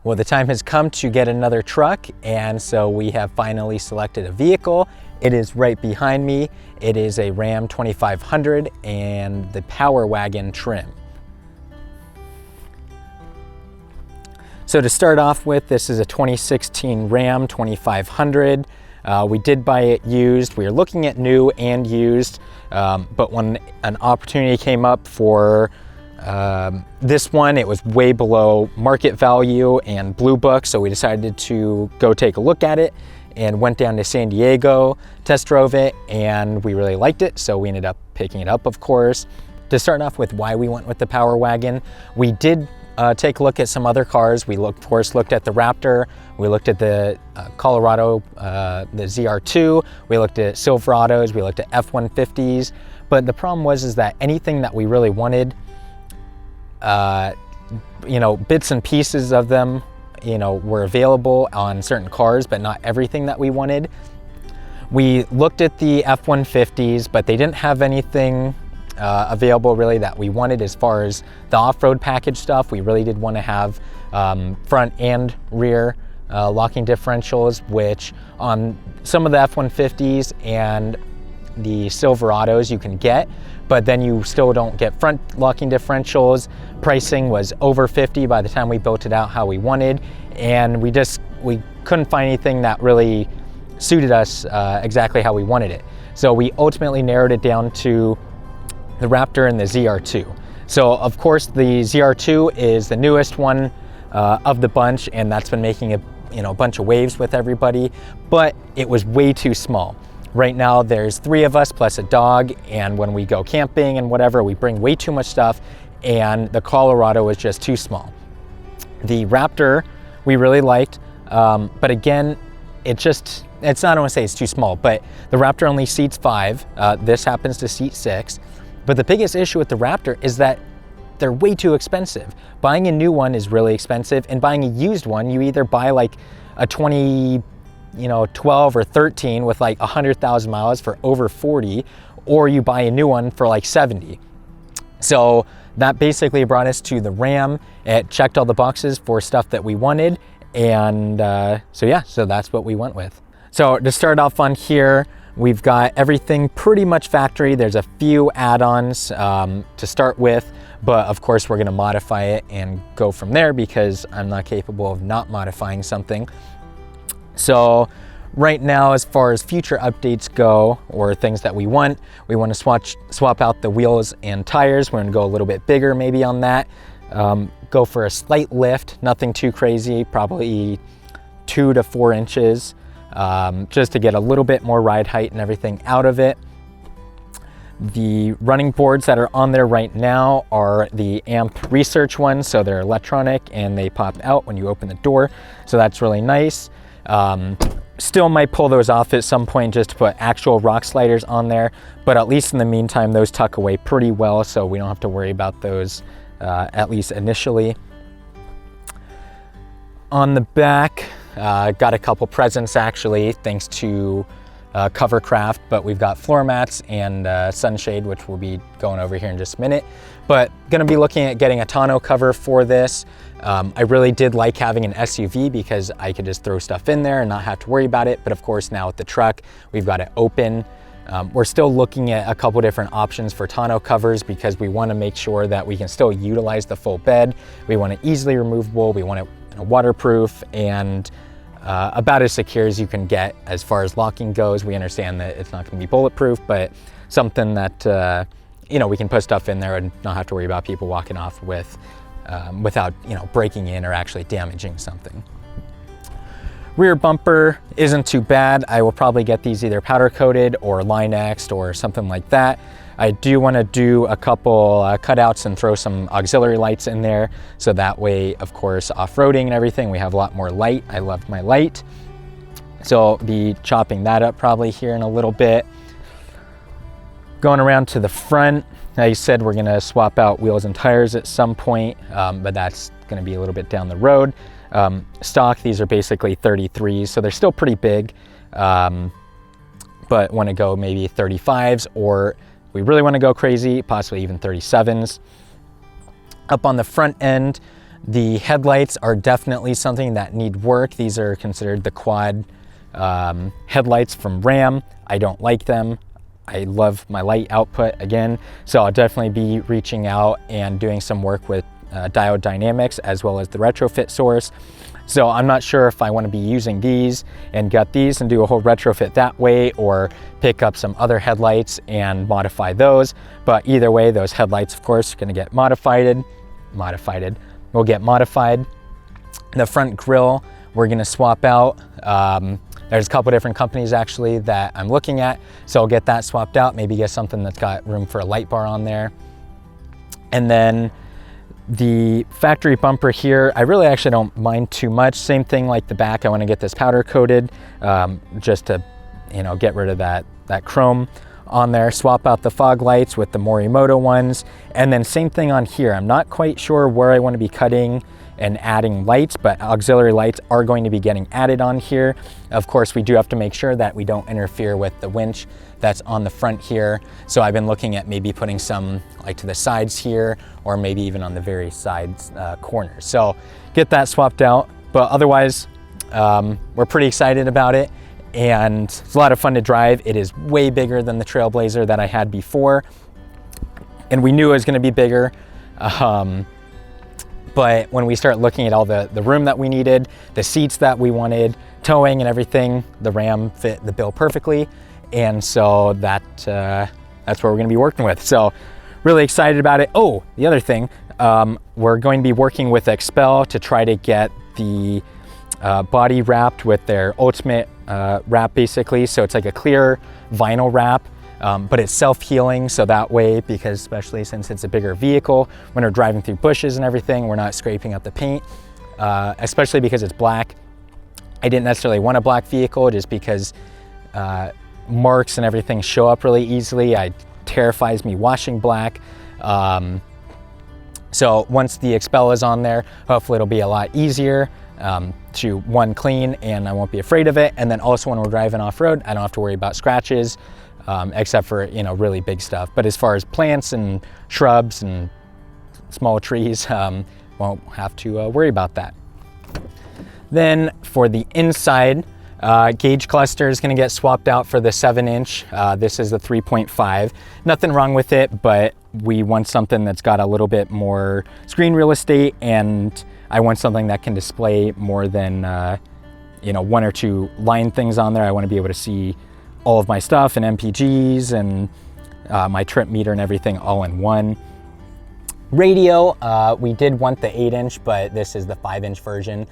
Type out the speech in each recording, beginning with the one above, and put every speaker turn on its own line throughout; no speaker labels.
Well, the time has come to get another truck, and so we have finally selected a vehicle. It is right behind me. It is a Ram 2500 and the Power Wagon trim. So to start off with, this is a 2016 Ram 2500. We did buy it used. We were looking at new and used, but when an opportunity came up for this one, it was way below market value and Blue Book, so we decided to go take a look at it and went down to San Diego, test drove it, and we really liked it, so we ended up picking it up, of course. To start off with why we went with the Power Wagon, we did take a look at some other cars. We of course looked at the Raptor, we looked at the Colorado, the ZR2, we looked at Silverados, we looked at F-150s, but the problem was that anything that we really wanted, you know, bits and pieces of them, you know, were available on certain cars, but not everything that we wanted. We looked at the F-150s, but they didn't have anything available really that we wanted as far as the off-road package stuff. We really did want to have front and rear locking differentials, which on some of the F-150s and the Silverados you can get, but then you still don't get front locking differentials. Pricing was over 50 by the time we built it out how we wanted, and we couldn't find anything that really suited us exactly how we wanted it. So we ultimately narrowed it down to the Raptor and the ZR2. So of course the ZR2 is the newest one of the bunch, and that's been making a bunch of waves with everybody, but it was way too small. Right now there's 3 of us plus a dog, and when we go camping and whatever, we bring way too much stuff, and the Colorado was just too small. The Raptor we really liked, but again, it's not, I don't want to say it's too small, but the Raptor only seats 5. This happens to seat 6. But the biggest issue with the Raptor is that they're way too expensive. Buying a new one is really expensive, and buying a used one, you either buy like a 2012 or 13 with like 100,000 miles for over 40, or you buy a new one for like 70. So that basically brought us to the Ram. It checked all the boxes for stuff that we wanted, and so that's what we went with. So to start off on here, we've got everything pretty much factory. There's a few add-ons to start with, but of course we're gonna modify it and go from there because I'm not capable of not modifying something. So right now, as far as future updates go, or things that we want to swap out the wheels and tires. We're gonna go a little bit bigger maybe on that. Go for a slight lift, nothing too crazy, probably 2 to 4 inches, just to get a little bit more ride height and everything out of it. The running boards that are on there right now are the AMP research ones, so they're electronic and they pop out when you open the door, so that's really nice. Still might pull those off at some point just to put actual rock sliders on there, but at least in the meantime those tuck away pretty well, so we don't have to worry about those at least initially. On the back, got a couple presents actually, thanks to Covercraft, but we've got floor mats and sunshade, which we'll be going over here in just a minute. But gonna be looking at getting a tonneau cover for this. I really did like having an SUV because I could just throw stuff in there and not have to worry about it. But of course now with the truck, we've got it open. We're still looking at a couple different options for tonneau covers because we wanna make sure that we can still utilize the full bed. We want it easily removable, we want it waterproof, and about as secure as you can get as far as locking goes. We understand that it's not gonna be bulletproof, but something that we can put stuff in there and not have to worry about people walking off with without breaking in or actually damaging something. Rear bumper isn't too bad. I will probably get these either powder coated or Line-X'd or something like that. I do want to do a couple cutouts and throw some auxiliary lights in there, so that way, of course, off-roading and everything, we have a lot more light. I love my light. So I'll be chopping that up probably here in a little bit. Going around to the front, I said we're gonna swap out wheels and tires at some point, but that's gonna be a little bit down the road. Stock, these are basically 33s, so they're still pretty big, but wanna go maybe 35s, or we really wanna go crazy, possibly even 37s. Up on the front end, The headlights are definitely something that need work. These are considered the quad headlights from Ram. I don't like them. I love my light output again, so I'll definitely be reaching out and doing some work with diode dynamics as well as the retrofit source. So I'm not sure if I want to be using these and gut these and do a whole retrofit that way, or pick up some other headlights and modify those. But either way, those headlights, of course, are going to get modified. Will get modified. The front grille, we're going to swap out. There's a couple different companies actually that I'm looking at, so I'll get that swapped out. Maybe get something that's got room for a light bar on there. And then the factory bumper here, I really actually don't mind too much. Same thing like the back, I want to get this powder coated just to, you know, get rid of that chrome on there. Swap out the fog lights with the Morimoto ones, and then same thing on here. I'm not quite sure where I want to be cutting and adding lights, but auxiliary lights are going to be getting added on here. Of course, we do have to make sure that we don't interfere with the winch that's on the front here. So I've been looking at maybe putting some like to the sides here, or maybe even on the very sides corners. So get that swapped out, but otherwise we're pretty excited about it, and it's a lot of fun to drive. It is way bigger than the Trailblazer that I had before, and we knew it was going to be bigger. But when we start looking at all the room that we needed, the seats that we wanted, towing and everything, the Ram fit the bill perfectly. And so that's what we're gonna be working with. So really excited about it. Oh, the other thing, we're going to be working with Expel to try to get the body wrapped with their ultimate wrap basically. So it's like a clear vinyl wrap. But it's self-healing, so that way, because especially since it's a bigger vehicle, when we're driving through bushes and everything, we're not scraping up the paint, especially because it's black. I didn't necessarily want a black vehicle just because marks and everything show up really easily. It terrifies me washing black. So once the Expel is on there, hopefully it'll be a lot easier to clean, and I won't be afraid of it. And then also when we're driving off-road, I don't have to worry about scratches. Except for, you know, really big stuff. But as far as plants and shrubs and small trees, won't have to worry about that. Then for the inside, gauge cluster is going to get swapped out for the 7-inch. This is the 3.5. Nothing wrong with it, but we want something that's got a little bit more screen real estate, and I want something that can display more than, you know, 1 or 2 line things on there. I want to be able to see all of my stuff and MPGs and my trip meter and everything all in one. Radio, we did want the 8-inch, but this is the 5-inch version.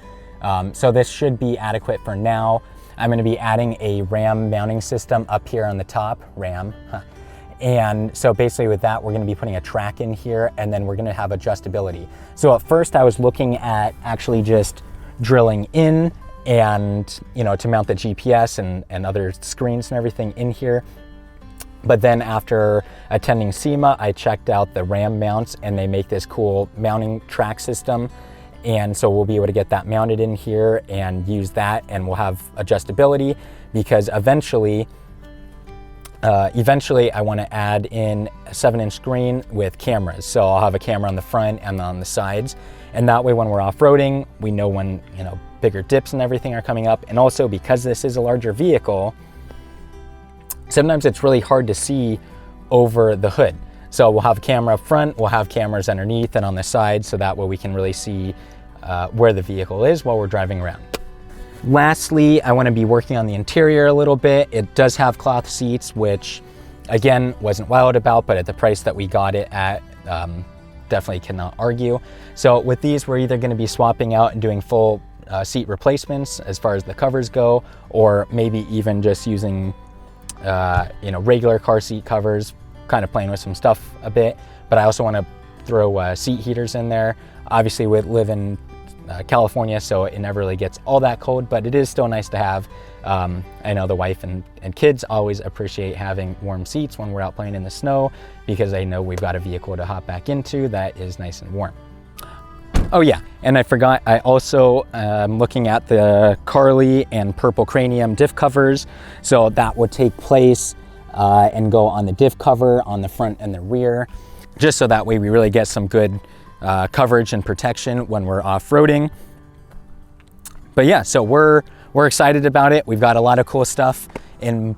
So this should be adequate for now. I'm going to be adding a Ram mounting system up here on the top, Ram. And so basically with that, we're going to be putting a track in here, and then we're going to have adjustability. So at first I was looking at actually just drilling in and, you know, to mount the GPS and other screens and everything in here. But then after attending SEMA, I checked out the Ram mounts, and they make this cool mounting track system. And so we'll be able to get that mounted in here and use that, and we'll have adjustability, because eventually I want to add in a 7-inch screen with cameras. So I'll have a camera on the front and on the sides. And that way when we're off-roading, we know when, you know, bigger dips and everything are coming up. And also because this is a larger vehicle, sometimes it's really hard to see over the hood. So we'll have a camera up front, we'll have cameras underneath and on the side, so that way we can really see where the vehicle is while we're driving around. Lastly, I want to be working on the interior a little bit. It does have cloth seats, which again, wasn't wild about, but at the price that we got it at, definitely cannot argue. So with these, we're either going to be swapping out and doing full seat replacements as far as the covers go, or maybe even just using you know, regular car seat covers, kind of playing with some stuff a bit. But I also want to throw seat heaters in there. Obviously we live in California, so it never really gets all that cold, but it is still nice to have. I know the wife and kids always appreciate having warm seats when we're out playing in the snow, because they know we've got a vehicle to hop back into that is nice and warm. Oh yeah, and I forgot, I also am looking at the Carly and Purple Cranium diff covers. So that would take place and go on the diff cover on the front and the rear, just so that way we really get some good coverage and protection when we're off-roading. But yeah, so we're excited about it. We've got a lot of cool stuff in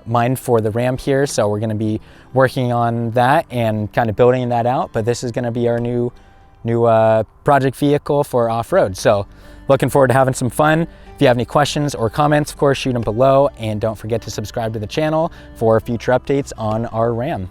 mind for the Ram here, so we're going to be working on that and kind of building that out. But this is going to be our new project vehicle for off-road. So looking forward to having some fun. If you have any questions or comments, of course, shoot them below, and don't forget to subscribe to the channel for future updates on our Ram.